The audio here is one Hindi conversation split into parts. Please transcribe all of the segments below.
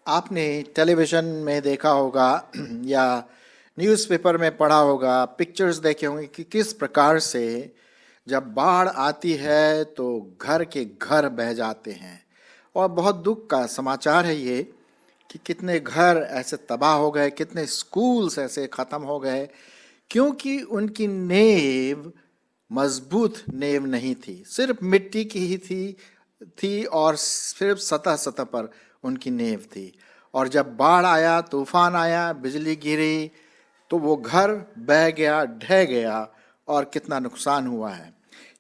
आपने टेलीविज़न में देखा होगा या न्यूज़पेपर में पढ़ा होगा, पिक्चर्स देखे होंगे कि किस प्रकार से जब बाढ़ आती है तो घर के घर बह जाते हैं। और बहुत दुख का समाचार है ये कि कितने घर ऐसे तबाह हो गए, कितने स्कूल्स ऐसे ख़त्म हो गए, क्योंकि उनकी नींव मजबूत नींव नहीं थी, सिर्फ मिट्टी की ही थी और सिर्फ सतह सतह पर उनकी नींव थी। और जब बाढ़ आया, तूफान आया, बिजली गिरी, तो वो घर बह गया, ढह गया और कितना नुकसान हुआ है।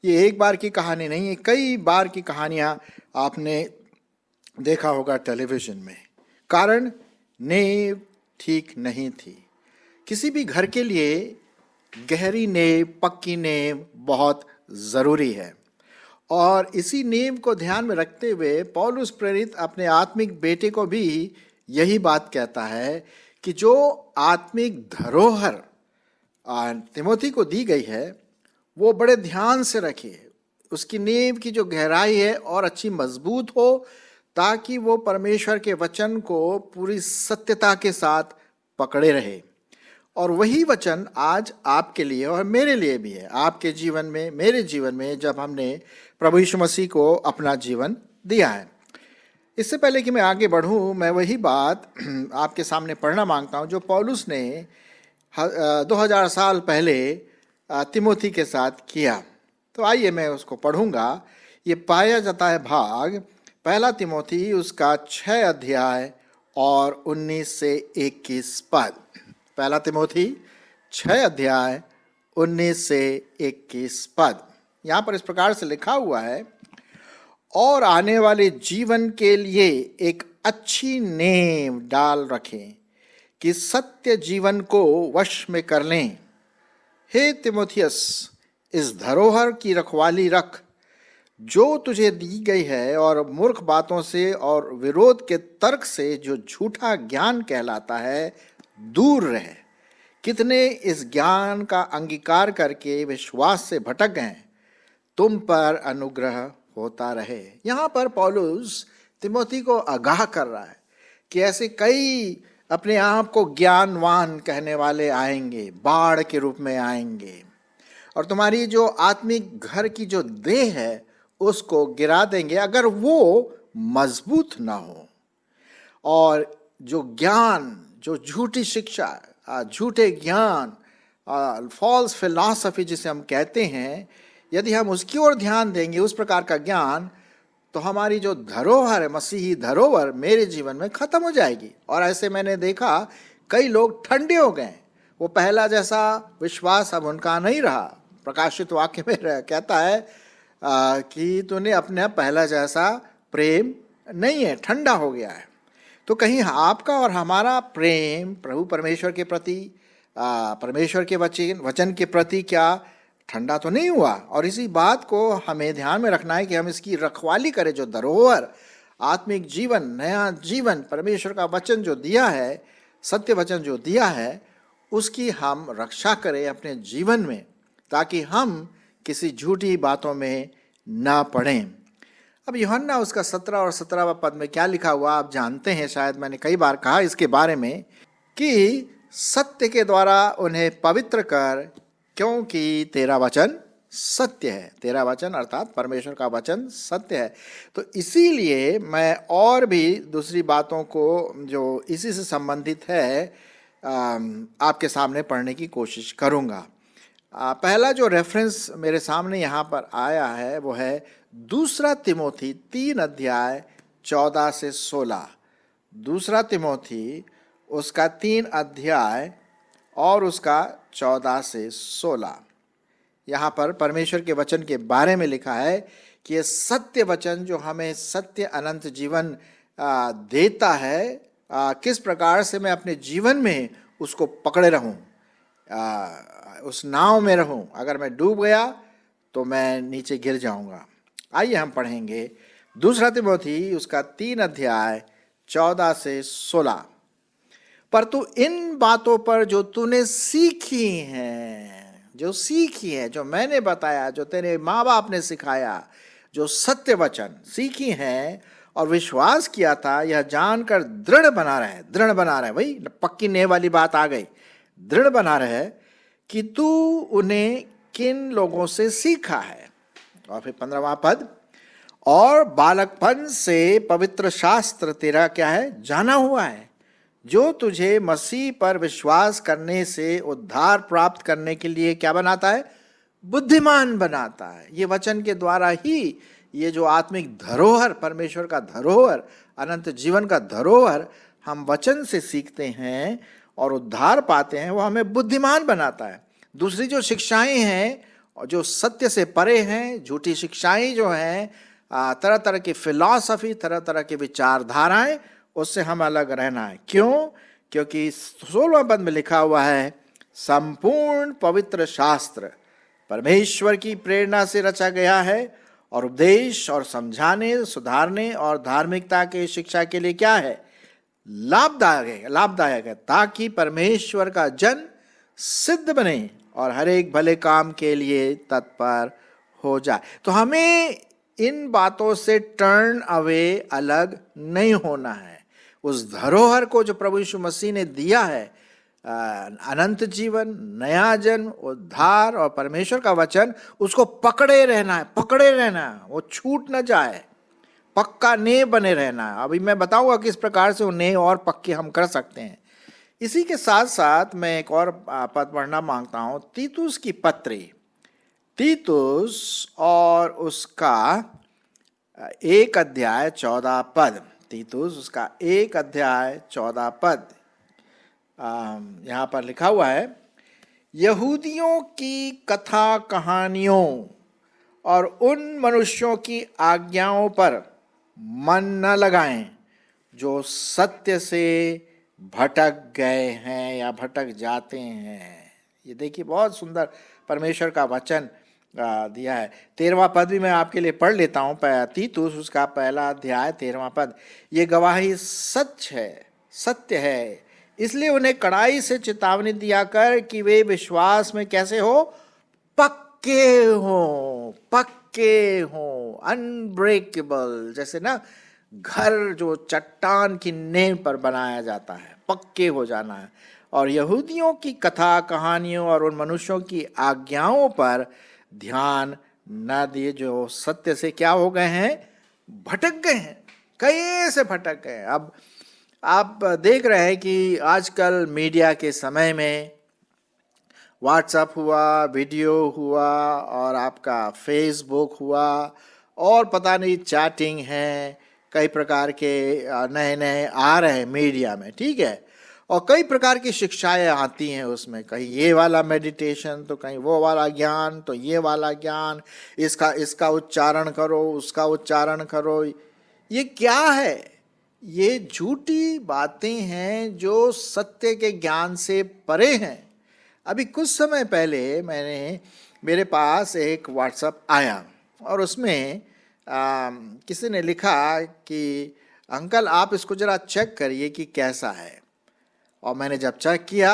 ये एक बार की कहानी नहीं है, कई बार की कहानियाँ आपने देखा होगा टेलीविज़न में। कारण नींव ठीक नहीं थी। किसी भी घर के लिए गहरी नींव, पक्की नींव बहुत ज़रूरी है। और इसी नींव को ध्यान में रखते हुए पौलुस प्रेरित अपने आत्मिक बेटे को भी यही बात कहता है कि जो आत्मिक धरोहर तिमोथी को दी गई है वो बड़े ध्यान से रखे, उसकी नींव की जो गहराई है और अच्छी मजबूत हो, ताकि वो परमेश्वर के वचन को पूरी सत्यता के साथ पकड़े रहे। और वही वचन आज आपके लिए और मेरे लिए भी है, आपके जीवन में, मेरे जीवन में, जब हमने प्रभु यीशु मसीह को अपना जीवन दिया है। इससे पहले कि मैं आगे बढ़ूं, मैं वही बात आपके सामने पढ़ना मांगता हूं जो पौलुस ने 2000 साल पहले तिमोथी के साथ किया। तो आइए मैं उसको पढ़ूंगा। ये पाया जाता है भाग पहला तिमोथी उसका 6 अध्याय और 19 से 21 पद। पहला तिमोथी 6 अध्याय 19 से 21 पद। यहाँ पर इस प्रकार से लिखा हुआ है, और आने वाले जीवन के लिए एक अच्छी नींव डाल रखें कि सत्य जीवन को वश में कर लें। हे तिमोथियस, इस धरोहर की रखवाली रख जो तुझे दी गई है, और मूर्ख बातों से और विरोध के तर्क से जो झूठा ज्ञान कहलाता है दूर रहे। कितने इस ज्ञान का अंगीकार करके विश्वास से भटक गए, तुम पर अनुग्रह होता रहे। यहाँ पर पौलुस तिमोथी को आगाह कर रहा है कि ऐसे कई अपने आप को ज्ञानवान कहने वाले आएंगे, बाढ़ के रूप में आएंगे, और तुम्हारी जो आत्मिक घर की जो देह है उसको गिरा देंगे अगर वो मजबूत ना हो। और जो ज्ञान, जो झूठी शिक्षा, झूठे ज्ञान, फॉल्स फिलॉसफी जिसे हम कहते हैं, यदि हम उसकी ओर ध्यान देंगे, उस प्रकार का ज्ञान, तो हमारी जो धरोहर है, मसीही धरोहर, मेरे जीवन में खत्म हो जाएगी। और ऐसे मैंने देखा कई लोग ठंडे हो गए, वो पहला जैसा विश्वास अब उनका नहीं रहा। प्रकाशित वाक्य में कहता है कि तूने अपने पहला जैसा प्रेम नहीं है, ठंडा हो गया है। तो कहीं आपका और हमारा प्रेम प्रभु परमेश्वर के प्रति, परमेश्वर के वचन के प्रति क्या ठंडा तो नहीं हुआ? और इसी बात को हमें ध्यान में रखना है कि हम इसकी रखवाली करें। जो धरोहर, आत्मिक जीवन, नया जीवन, परमेश्वर का वचन जो दिया है, सत्य वचन जो दिया है, उसकी हम रक्षा करें अपने जीवन में, ताकि हम किसी झूठी बातों में ना पड़ें। अब यूहन्ना उसका 17 और 17वां पद में क्या लिखा हुआ आप जानते हैं। शायद मैंने कई बार कहा इसके बारे में कि सत्य के द्वारा उन्हें पवित्र कर, क्योंकि तेरा वचन सत्य है। तेरा वचन अर्थात परमेश्वर का वचन सत्य है। तो इसीलिए मैं और भी दूसरी बातों को जो इसी से संबंधित है आपके सामने पढ़ने की कोशिश करूँगा। पहला जो रेफरेंस मेरे सामने यहाँ पर आया है वो है 2 तिमोथी 3 अध्याय 14 से 16। 2 तिमोथी उसका 3 अध्याय और उसका 14 से 16। यहाँ पर परमेश्वर के वचन के बारे में लिखा है कि ये सत्य वचन जो हमें सत्य अनंत जीवन देता है, किस प्रकार से मैं अपने जीवन में उसको पकड़े रहूं, उस नाव में रहूं। अगर मैं डूब गया तो मैं नीचे गिर जाऊंगा। आइए हम पढ़ेंगे 2 तिमोथी उसका 3 अध्याय 14 से 16। पर तू इन बातों पर जो तूने सीखी हैं, जो सीखी है, जो मैंने बताया, जो तेरे माँ बाप ने सिखाया, जो सत्य वचन सीखी है और विश्वास किया था, यह जानकर दृढ़ बना रहे, दृढ़ बना रहे, वही पक्की नेह वाली बात आ गई, दृढ़ बना रहे कि तू उन्हें किन लोगों से सीखा है। और फिर 15वां पद, और बालकपन से पवित्र शास्त्र तेरा क्या है, जाना हुआ है, जो तुझे मसीह पर विश्वास करने से उद्धार प्राप्त करने के लिए क्या बनाता है, बुद्धिमान बनाता है। ये वचन के द्वारा ही ये जो आत्मिक धरोहर, परमेश्वर का धरोहर, अनंत जीवन का धरोहर हम वचन से सीखते हैं और उद्धार पाते हैं, वो हमें बुद्धिमान बनाता है। दूसरी जो शिक्षाएं हैं और जो सत्य से परे हैं, झूठी शिक्षाएं जो हैं, तरह तरह की फिलॉसफी, तरह तरह की विचारधाराएं, उससे हम अलग रहना है। क्यों? क्योंकि 16वां पद में लिखा हुआ है, संपूर्ण पवित्र शास्त्र परमेश्वर की प्रेरणा से रचा गया है और उपदेश और समझाने, सुधारने और धार्मिकता के शिक्षा के लिए क्या है, लाभदायक है, ताकि परमेश्वर का जन सिद्ध बने और हर एक भले काम के लिए तत्पर हो जाए। तो हमें इन बातों से टर्न अवे, अलग नहीं होना है। उस धरोहर को जो प्रभु यीशु मसीह ने दिया है, अनंत जीवन, नया जन्म, उद्धार और परमेश्वर का वचन, उसको पकड़े रहना है, पकड़े रहना है, वो छूट न जाए, पक्का नेह बने रहना है। अभी मैं बताऊंगा किस प्रकार से वो नेह और पक्के हम कर सकते हैं। इसी के साथ साथ मैं एक और पद पढ़ना मांगता हूं, तीतुस की पत्री, तीतुस और उसका 1 अध्याय 14 पद, तीतुस उसका 1 अध्याय 14 पद। यहाँ पर लिखा हुआ है, यहूदियों की कथा कहानियों और उन मनुष्यों की आज्ञाओं पर मन न लगाएं जो सत्य से भटक गए हैं या भटक जाते हैं। ये देखिए बहुत सुंदर परमेश्वर का वचन दिया है। 13वां पद भी मैं आपके लिए पढ़ लेता हूँ, तीतुस उसका 1 अध्याय 13वां पद। ये गवाही सच है, सत्य है, इसलिए उन्हें कड़ाई से चेतावनी दिया कर कि वे विश्वास में कैसे हो, पक्के हो, अनब्रेकेबल। जैसे ना घर जो चट्टान की नींव पर बनाया जाता है, पक्के हो जाना है। और यहूदियों की कथा कहानियों और उन मनुष्यों की आज्ञाओं पर ध्यान न दिए जो सत्य से क्या हो गए हैं, भटक गए हैं, कैसे भटक गए। अब आप देख रहे हैं कि आजकल मीडिया के समय में व्हाट्सएप हुआ, वीडियो हुआ और आपका फेसबुक हुआ और पता नहीं चैटिंग है, कई प्रकार के नए नए आ रहे हैं मीडिया में, ठीक है। और कई प्रकार की शिक्षाएं आती हैं उसमें, कहीं ये वाला मेडिटेशन, तो कहीं वो वाला ज्ञान, तो ये वाला ज्ञान, इसका उच्चारण करो, उसका उच्चारण करो। ये क्या है? ये झूठी बातें हैं जो सत्य के ज्ञान से परे हैं। अभी कुछ समय पहले मेरे पास एक व्हाट्सएप आया और उसमें किसी ने लिखा कि अंकल आप इसको जरा चेक करिए कि कैसा है। और मैंने जब चेक किया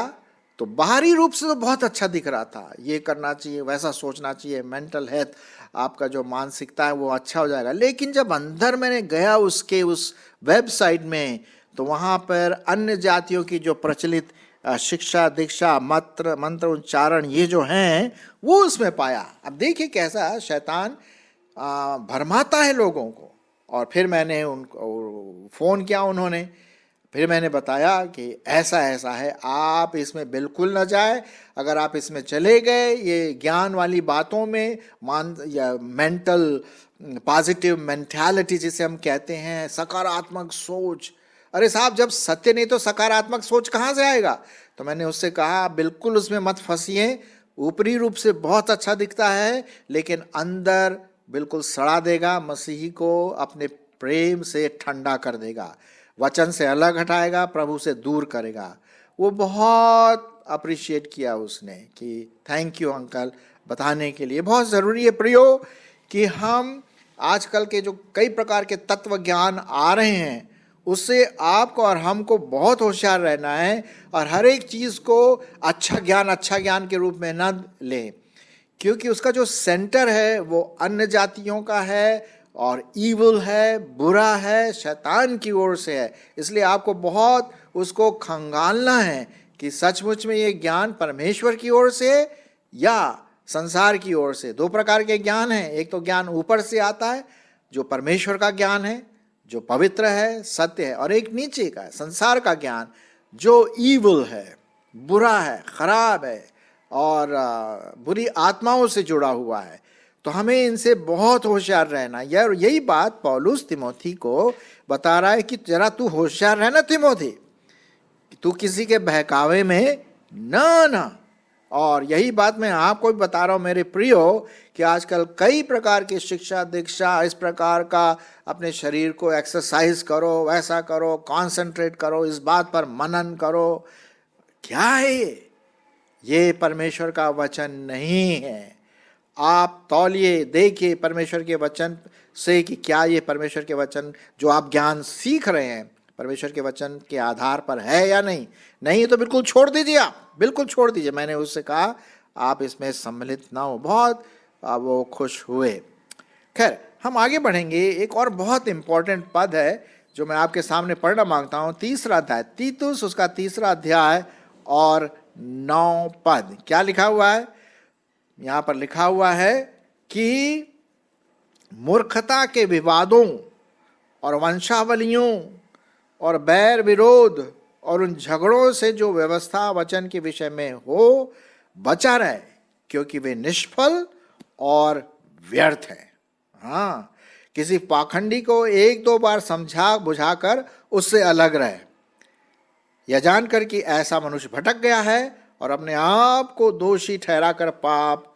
तो बाहरी रूप से तो बहुत अच्छा दिख रहा था, ये करना चाहिए, वैसा सोचना चाहिए, मेंटल हेल्थ, आपका जो मानसिकता है वो अच्छा हो जाएगा। लेकिन जब अंदर मैंने गया उसके उस वेबसाइट में, तो वहाँ पर अन्य जातियों की जो प्रचलित शिक्षा, दीक्षा, मंत्र उच्चारण ये जो हैं वो उसमें पाया। अब देखिए कैसा शैतान भरमाता है लोगों को। और फिर मैंने उनको फ़ोन किया, उन्होंने फिर मैंने बताया कि ऐसा ऐसा है, आप इसमें बिल्कुल न जाए। अगर आप इसमें चले गए, ये ज्ञान वाली बातों में, मेंटल पॉजिटिव मेंटालिटी जिसे हम कहते हैं, सकारात्मक सोच, अरे साहब जब सत्य नहीं तो सकारात्मक सोच कहाँ से आएगा। तो मैंने उससे कहा बिल्कुल उसमें मत फंसिए, ऊपरी रूप से बहुत अच्छा दिखता है लेकिन अंदर बिल्कुल सड़ा देगा, मसीही को अपने प्रेम से ठंडा कर देगा, वचन से अलग हटाएगा, प्रभु से दूर करेगा। वो बहुत अप्रिशिएट किया उसने कि थैंक यू अंकल बताने के लिए। बहुत ज़रूरी है प्रियो कि हम आजकल के जो कई प्रकार के तत्व ज्ञान आ रहे हैं उससे आपको और हमको बहुत होशियार रहना है और हर एक चीज़ को अच्छा ज्ञान के रूप में न लें, क्योंकि उसका जो सेंटर है वो अन्य जातियों का है और ईविल है, बुरा है, शैतान की ओर से है। इसलिए आपको बहुत उसको खंगालना है कि सचमुच में ये ज्ञान परमेश्वर की ओर से या संसार की ओर से। दो प्रकार के ज्ञान हैं, एक तो ज्ञान ऊपर से आता है जो परमेश्वर का ज्ञान है, जो पवित्र है, सत्य है, और एक नीचे का संसार का ज्ञान जो ईविल है, बुरा है, खराब है और बुरी आत्माओं से जुड़ा हुआ है। तो हमें इनसे बहुत होशियार रहना। यार यही बात पौलुस तिमोथी को बता रहा है कि जरा तू होशियार रहना तिमोथी, तू किसी के बहकावे में ना। और यही बात मैं आपको भी बता रहा हूँ मेरे प्रियो, कि आजकल कई प्रकार की शिक्षा दीक्षा, इस प्रकार का अपने शरीर को एक्सरसाइज करो, वैसा करो, कंसंट्रेट करो, इस बात पर मनन करो। क्या है ये परमेश्वर का वचन नहीं है। आप तौलिए देखिए परमेश्वर के वचन से कि क्या ये परमेश्वर के वचन जो आप ज्ञान सीख रहे हैं परमेश्वर के वचन के आधार पर है या नहीं। नहीं तो बिल्कुल छोड़ दीजिए, आप बिल्कुल छोड़ दीजिए। मैंने उससे कहा आप इसमें सम्मिलित ना हो। बहुत वो खुश हुए। खैर हम आगे बढ़ेंगे। एक और बहुत इंपॉर्टेंट पद है जो मैं आपके सामने पढ़ना मांगता हूँ। 3रा अध्याय तीतुस, उसका 3रा अध्याय और 9 पद। क्या लिखा हुआ है यहाँ पर? लिखा हुआ है कि मूर्खता के विवादों और वंशावलियों और बैर विरोध और उन झगड़ों से जो व्यवस्था वचन के विषय में हो बचा रहे, क्योंकि वे निष्फल और व्यर्थ है। हाँ, किसी पाखंडी को 1-2 बार समझा बुझाकर उससे अलग रहे, यह जानकर कि ऐसा मनुष्य भटक गया है और अपने आप को दोषी ठहराकर पाप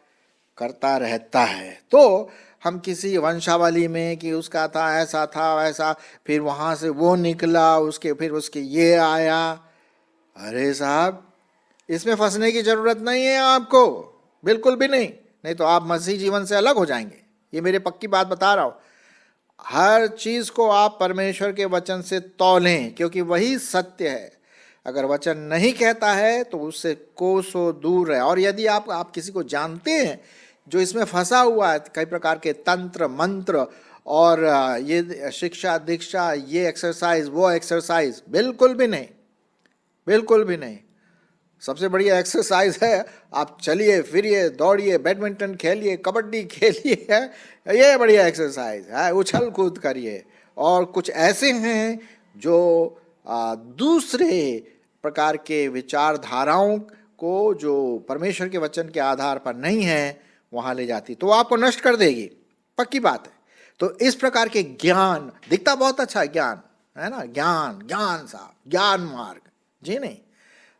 करता रहता है। तो हम किसी वंशावली में कि उसका था ऐसा था वैसा, फिर वहाँ से वो निकला, फिर उसके ये आया। अरे साहब, इसमें फंसने की जरूरत नहीं है आपको, बिल्कुल भी नहीं। नहीं तो आप मसीह जीवन से अलग हो जाएंगे। ये मेरे पक्की बात बता रहा हूँ। हर चीज़ को आप परमेश्वर के वचन से तौलें, क्योंकि वही सत्य है। अगर वचन नहीं कहता है तो उससे कोसों दूर है। और यदि आप किसी को जानते हैं जो इसमें फंसा हुआ है, कई प्रकार के तंत्र मंत्र और ये शिक्षा दीक्षा, ये एक्सरसाइज वो एक्सरसाइज, बिल्कुल भी नहीं, बिल्कुल भी नहीं। सबसे बढ़िया एक्सरसाइज है आप चलिए फिरिए, दौड़िए, बैडमिंटन खेलिए, कबड्डी खेलिए, ये बढ़िया एक्सरसाइज है। उछल कूद करिए। और कुछ ऐसे हैं जो दूसरे प्रकार के विचारधाराओं को जो परमेश्वर के वचन के आधार पर नहीं है वहाँ ले जाती, तो आपको नष्ट कर देगी, पक्की बात है। तो इस प्रकार के ज्ञान दिखता बहुत अच्छा ज्ञान है ना, ज्ञान साहब, ज्ञान मार्ग। जी नहीं,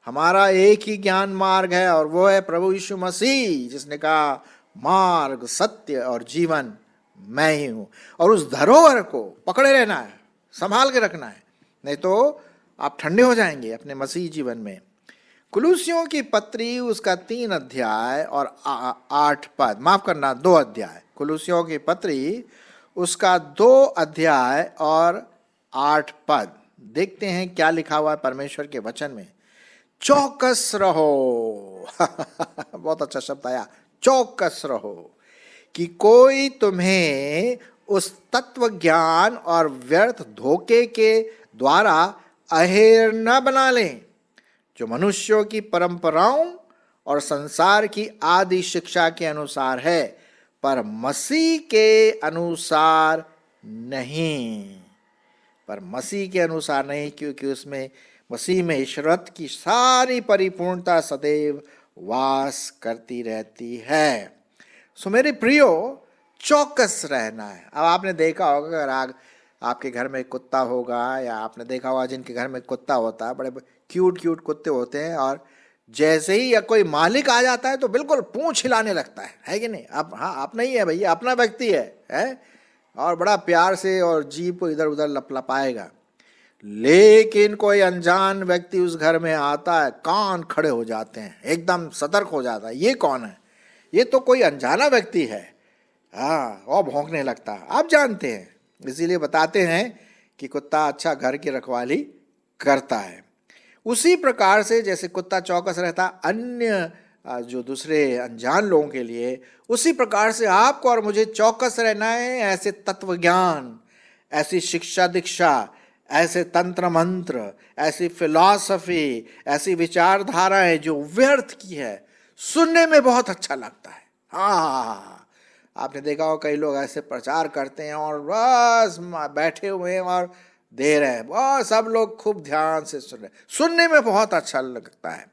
हमारा एक ही ज्ञान मार्ग है और वो है प्रभु यीशु मसीह, जिसने कहा मार्ग, सत्य और जीवन मैं ही हूँ। और उस धरोहर को पकड़े रहना है, संभाल के रखना है, नहीं तो आप ठंडे हो जाएंगे अपने मसीह जीवन में। कुलुसियों की पत्री, उसका 3 अध्याय और 8 पद, माफ करना 2 अध्याय। कुलुसियों की पत्री, उसका 2 अध्याय और 8 पद। देखते हैं क्या लिखा हुआ है परमेश्वर के वचन में। चौकस रहो बहुत अच्छा शब्द आया, चौकस रहो, कि कोई तुम्हें उस तत्व ज्ञान और व्यर्थ धोखे के द्वारा अहेर न बना ले जो मनुष्यों की परंपराओं और संसार की आदि शिक्षा के अनुसार है, पर मसीह के अनुसार नहीं। पर मसीह के अनुसार नहीं, क्योंकि उसमें मसीह में ईश्वरत्व की सारी परिपूर्णता सदैव वास करती रहती है। सो मेरे प्रियो, चौकस रहना है। अब आपने देखा होगा, अगर आपके घर में कुत्ता होगा, या आपने देखा होगा जिनके घर में कुत्ता होता है, बड़े क्यूट कुत्ते होते हैं, और जैसे ही या कोई मालिक आ जाता है तो बिल्कुल पूंछ हिलाने लगता है कि नहीं? अब हाँ, अपना ही है भैया, अपना व्यक्ति है और बड़ा प्यार से और जीभ को इधर उधर लपलपाएगा। लेकिन कोई अनजान व्यक्ति उस घर में आता है, कान खड़े हो जाते हैं, एकदम सतर्क हो जाता है, ये कौन है? ये तो कोई अनजाना व्यक्ति है। हाँ, और भौंकने लगता है। आप जानते हैं, इसीलिए बताते हैं कि कुत्ता अच्छा घर की रखवाली करता है। उसी प्रकार से जैसे कुत्ता चौकस रहता अन्य जो दूसरे अनजान लोगों के लिए, उसी प्रकार से आपको और मुझे चौकस रहना है। ऐसे तत्व ज्ञान, ऐसी शिक्षा दीक्षा, ऐसे तंत्र मंत्र, ऐसी फिलॉसफी, ऐसी विचारधाराएं जो व्यर्थ की है, सुनने में बहुत अच्छा लगता है। हाँ, आपने देखा हो कई लोग ऐसे प्रचार करते हैं और बस बैठे हुए हैं और दे रहे हैं, बहुत सब लोग खूब ध्यान से सुन रहे, सुनने में बहुत अच्छा लगता है।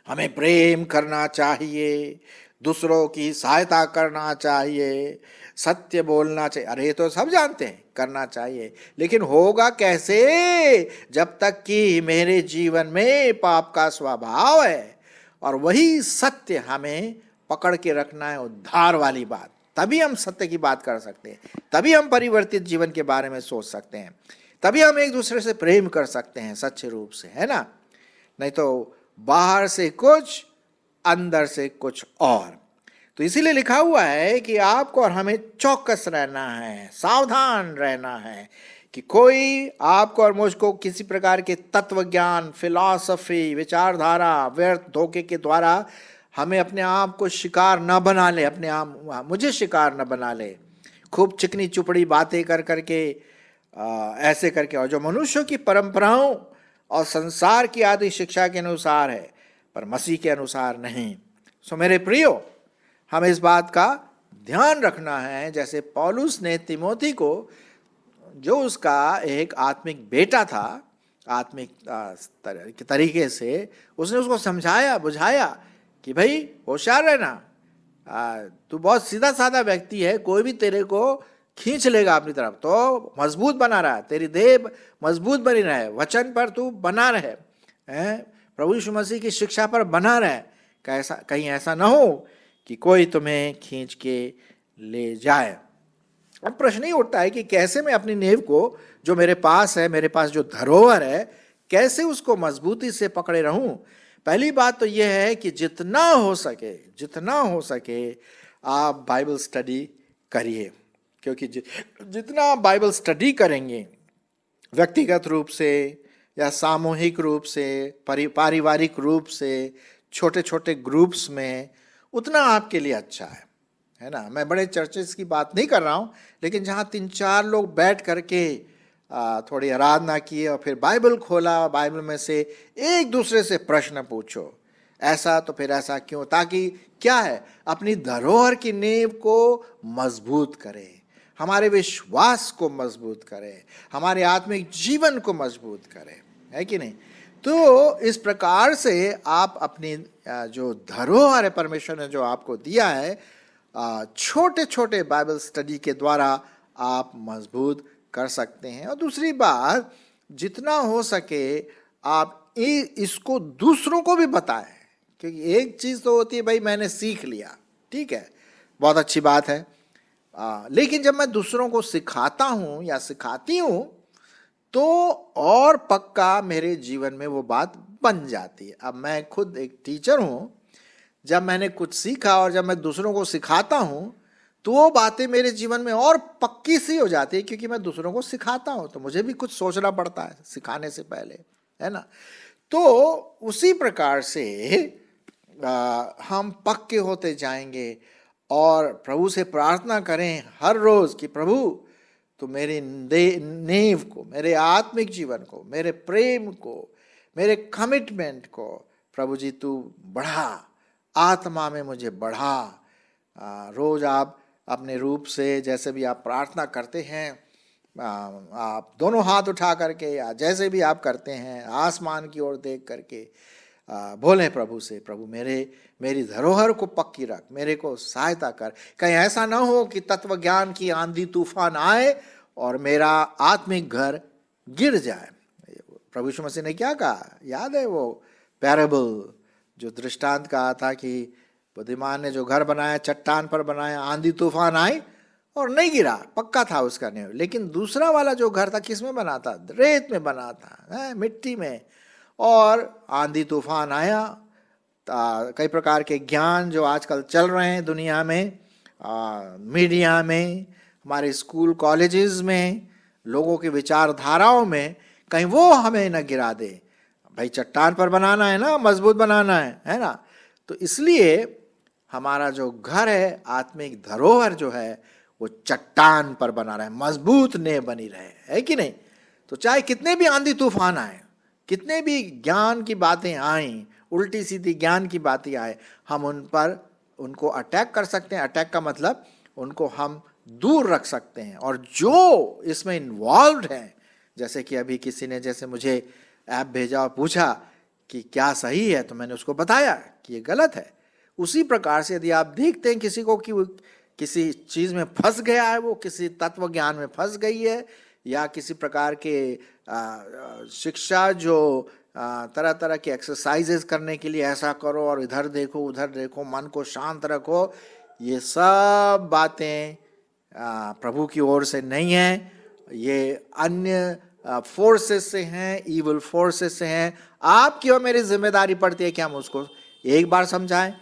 हमें प्रेम करना चाहिए, दूसरों की सहायता करना चाहिए, सत्य बोलना चाहिए। अरे ये तो सब जानते हैं, करना चाहिए, लेकिन होगा कैसे जब तक कि मेरे जीवन में पाप का स्वभाव है। और वही सत्य हमें पकड़ के रखना है, उद्धार वाली बात। तभी हम सत्य की बात कर सकते हैं, तभी हम परिवर्तित जीवन के बारे में सोच सकते हैं, तभी हम एक दूसरे से प्रेम कर सकते हैं सच्चे रूप से, है ना। नहीं तो बाहर से कुछ, अंदर से कुछ और। तो इसीलिए लिखा हुआ है कि आपको और हमें चौकस रहना है, सावधान रहना है कि कोई आपको और मुझको किसी प्रकार के तत्व ज्ञान, फिलॉसफी, विचारधारा, व्यर्थ धोखे के द्वारा हमें अपने आप को शिकार न बना ले, अपने आप मुझे शिकार न बना ले, खूब चिकनी चुपड़ी बातें कर करके, ऐसे करके। और जो मनुष्यों की परंपराओं और संसार की आदि शिक्षा के अनुसार है, पर मसीह के अनुसार नहीं। सो मेरे प्रियो, हमें इस बात का ध्यान रखना है, जैसे पौलुस ने तिमोथी को, जो उसका एक आत्मिक बेटा था, आत्मिक तरीके से उसने उसको समझाया, बुझाया कि भाई होशियार रहना, तू बहुत सीधा साधा व्यक्ति है, कोई भी तेरे को खींच लेगा अपनी तरफ, तो मजबूत बना रहा, तेरी देह मजबूत बनी रहे, वचन पर तू बना रहे, प्रभु यीशु मसीह की शिक्षा पर बना रहे, कहीं ऐसा ना हो कि कोई तुम्हें खींच के ले जाए। अब प्रश्न ही उठता है कि कैसे मैं अपनी नींव को, जो मेरे पास है, मेरे पास जो धरोहर है, कैसे उसको मजबूती से पकड़े रहूं। पहली बात तो यह है कि जितना हो सके आप बाइबल स्टडी करिए, क्योंकि जितना आप बाइबल स्टडी करेंगे, व्यक्तिगत रूप से या सामूहिक रूप से, पारिवारिक रूप से, छोटे छोटे ग्रुप्स में, उतना आपके लिए अच्छा है ना। मैं बड़े चर्चेस की बात नहीं कर रहा हूँ, लेकिन जहाँ 3-4 लोग बैठ करके थोड़ी आराधना की और फिर बाइबल खोला, बाइबल में से एक दूसरे से प्रश्न पूछो, ऐसा तो फिर ऐसा क्यों, ताकि क्या है, अपनी धरोहर की नींव को मजबूत करे, हमारे विश्वास को मजबूत करे, हमारे आत्मिक जीवन को मजबूत करे, है कि नहीं। तो इस प्रकार से आप अपनी जो धरोहर है परमेश्वर ने जो आपको दिया है, छोटे छोटे बाइबल स्टडी के द्वारा आप मजबूत कर सकते हैं। और दूसरी बात, जितना हो सके आप इसको दूसरों को भी बताएं, क्योंकि एक चीज़ तो होती है भाई मैंने सीख लिया, ठीक है, बहुत अच्छी बात है, लेकिन जब मैं दूसरों को सिखाता हूँ या सिखाती हूँ, तो और पक्का मेरे जीवन में वो बात बन जाती है। अब मैं खुद एक टीचर हूँ, जब मैंने कुछ सीखा और जब मैं दूसरों को सिखाता हूँ, तो वो बातें मेरे जीवन में और पक्की सी हो जाती है, क्योंकि मैं दूसरों को सिखाता हूँ, तो मुझे भी कुछ सोचना पड़ता है सिखाने से पहले, है ना। तो उसी प्रकार से हम पक्के होते जाएंगे और प्रभु से प्रार्थना करें हर रोज कि प्रभु तो मेरी नींव को, मेरे आत्मिक जीवन को, मेरे प्रेम को, मेरे कमिटमेंट को प्रभु जी तू बढ़ा, आत्मा में मुझे बढ़ा। रोज आप अपने रूप से जैसे भी आप प्रार्थना करते हैं, आप दोनों हाथ उठा करके या जैसे भी आप करते हैं, आसमान की ओर देख करके बोलें प्रभु से, प्रभु मेरी धरोहर को पक्की रख, मेरे को सहायता कर। कहीं ऐसा ना हो कि तत्व ज्ञान की आंधी तूफान आए और मेरा आत्मिक घर गिर जाए। प्रभु यीशु मसीह ने क्या कहा, याद है वो पैराबल, जो दृष्टांत कहा था कि बुद्धिमान ने जो घर बनाया चट्टान पर बनाया, आंधी तूफान आई और नहीं गिरा, पक्का था उसका नींव। लेकिन दूसरा वाला जो घर था किस में बना था, रेत में बना था, मिट्टी में, और आंधी तूफान आया। कई प्रकार के ज्ञान जो आजकल चल रहे हैं दुनिया में, मीडिया में, हमारे स्कूल कॉलेजेस में, लोगों की विचारधाराओं में कहीं वो हमें न गिरा दे। भाई चट्टान पर बनाना है ना, मजबूत बनाना है ना। तो इसलिए हमारा जो घर है, आत्मिक धरोहर जो है, वो चट्टान पर बना रहे, मजबूत ने बनी रहे, है कि नहीं। तो चाहे कितने भी आंधी तूफान आए, कितने भी ज्ञान की बातें आए, उल्टी सीधी ज्ञान की बातें आए, हम उनको अटैक कर सकते हैं। अटैक का मतलब उनको हम दूर रख सकते हैं। और जो इसमें इन्वॉल्व है, जैसे कि अभी किसी ने जैसे मुझे ऐप भेजा और पूछा कि क्या सही है, तो मैंने उसको बताया कि ये गलत है। उसी प्रकार से यदि आप देखते हैं किसी को कि वो किसी चीज़ में फंस गया है, वो किसी तत्व ज्ञान में फंस गई है, या किसी प्रकार के शिक्षा जो तरह तरह के एक्सरसाइजेस करने के लिए ऐसा करो और इधर देखो उधर देखो, मन को शांत रखो, ये सब बातें प्रभु की ओर से नहीं है। ये अन्य फोर्सेस से हैं, इविल फोर्सेस से हैं। आपकी और मेरी जिम्मेदारी पड़ती है कि हम उसको एक बार समझाएं,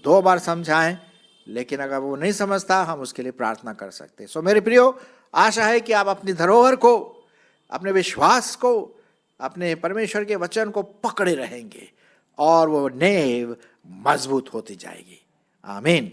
2 बार समझाएं, लेकिन अगर वो नहीं समझता, हम उसके लिए प्रार्थना कर सकते हैं। सो मेरे प्रियो, आशा है कि आप अपनी धरोहर को, अपने विश्वास को, अपने परमेश्वर के वचन को पकड़े रहेंगे और वो नींव मजबूत होती जाएगी। आमीन।